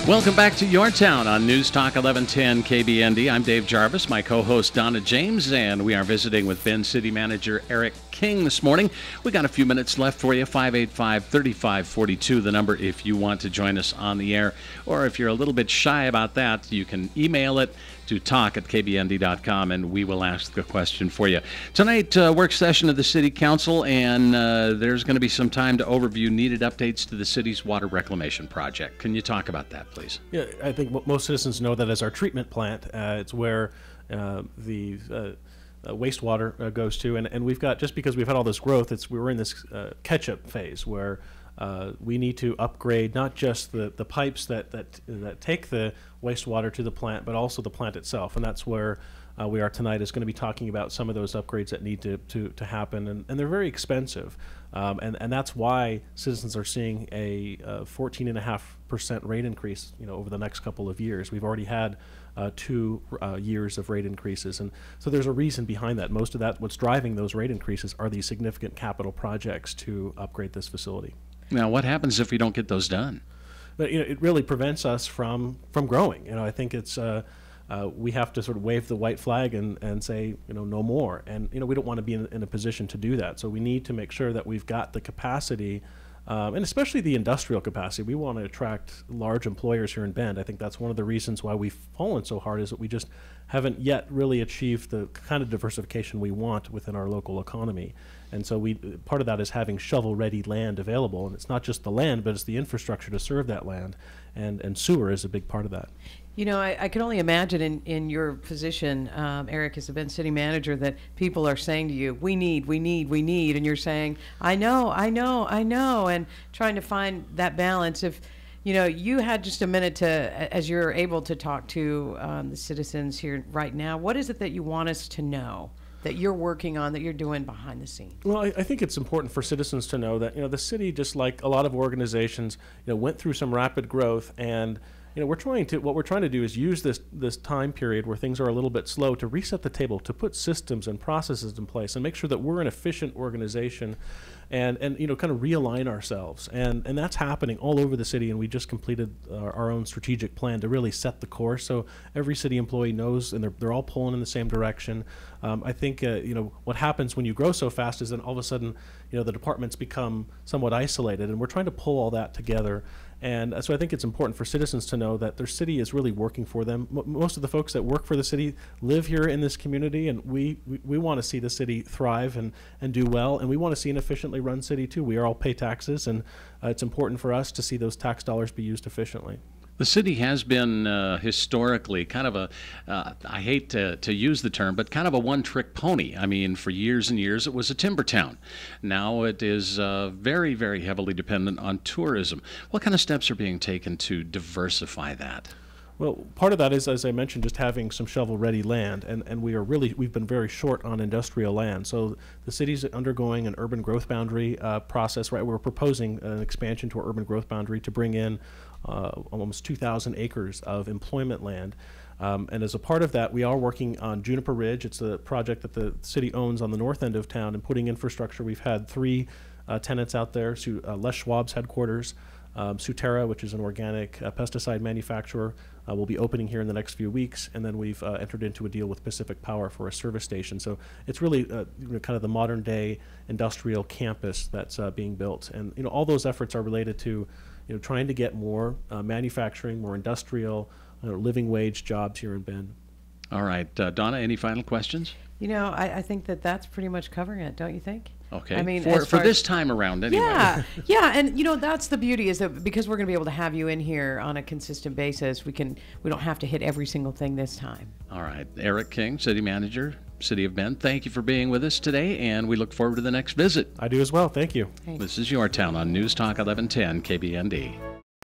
Welcome back to Your Town on News Talk 1110 KBND. I'm Dave Jarvis, my co-host Donna James, and we are visiting with Bend City Manager Eric King this morning. We got a few minutes left for you. 585-3542, the number if you want to join us on the air. Or if you're a little bit shy about that, you can email it to talk@kbnd.com, and we will ask the question for you. Tonight, work session of the City Council, and there's going to be some time to overview needed updates to the city's water reclamation project. Can you talk about that, please? Yeah, I think most citizens know that as our treatment plant. It's where the wastewater goes to, and we've got, just because we've had all this growth, we're in this catch-up phase where we need to upgrade not just the pipes that take the wastewater to the plant, but also the plant itself. And that's where we are tonight, is going to be talking about some of those upgrades that need to happen. And they're very expensive. And that's why citizens are seeing a 14.5% rate increase, over the next couple of years. We've already had 2 years of rate increases. And so there's a reason behind that. Most of that, what's driving those rate increases, are these significant capital projects to upgrade this facility. Now, what happens if we don't get those done? But it really prevents us from growing. I think it's we have to sort of wave the white flag and say, no more. And we don't want to be in a position to do that. So we need to make sure that we've got the capacity, and especially the industrial capacity. We want to attract large employers here in Bend. I think that's one of the reasons why we've fallen so hard, is that we just haven't yet really achieved the kind of diversification we want within our local economy. And so part of that is having shovel-ready land available. And it's not just the land, but it's the infrastructure to serve that land. And sewer is a big part of that. I can only imagine in your position, Eric, as the Bend City Manager, that people are saying to you, we need, and you're saying, I know, and trying to find that balance. If you had just a minute to, as you're able to talk to the citizens here right now, what is it that you want us to know that you're working on, that you're doing behind the scenes? Well, I think it's important for citizens to know that the city, just like a lot of organizations, went through some rapid growth, and what we're trying to do is use this time period where things are a little bit slow to reset the table, to put systems and processes in place and make sure that we're an efficient organization, and kind of realign ourselves. And that's happening all over the city, and we just completed our own strategic plan to really set the course, so every city employee knows, and they're all pulling in the same direction. I think what happens when you grow so fast is then all of a sudden the departments become somewhat isolated, and we're trying to pull all that together. And so I think it's important for citizens to know that their city is really working for them. Most of the folks that work for the city live here in this community, and we want to see the city thrive and do well, and we want to see an efficiently run city too. We all pay taxes, and it's important for us to see those tax dollars be used efficiently. The city has been historically kind of a, I hate to use the term, but kind of a one-trick pony. I mean, for years and years, it was a timber town. Now it is very, very heavily dependent on tourism. What kind of steps are being taken to diversify that? Well, part of that is, as I mentioned, just having some shovel-ready land, and we've been very short on industrial land. So the city's undergoing an urban growth boundary process, right? We're proposing an expansion to our urban growth boundary to bring in almost 2,000 acres of employment land. And as a part of that, we are working on Juniper Ridge. It's a project that the city owns on the north end of town, and putting infrastructure. We've had 3 tenants out there, Les Schwab's headquarters, Suterra, which is an organic pesticide manufacturer, will be opening here in the next few weeks, and then we've entered into a deal with Pacific Power for a service station. So it's really kind of the modern day industrial campus that's being built, and all those efforts are related to trying to get more manufacturing, more industrial, living wage jobs here in Bend. All right, Donna, any final questions? I think that's pretty much covering it, don't you think? Okay. I mean, for this time around, anyway. Yeah, and that's the beauty, is that because we're going to be able to have you in here on a consistent basis, we don't have to hit every single thing this time. All right, Eric King, City Manager, City of Bend. Thank you for being with us today, and we look forward to the next visit. I do as well. Thank you. Thanks. This is Your Town on News Talk 1110 KBND.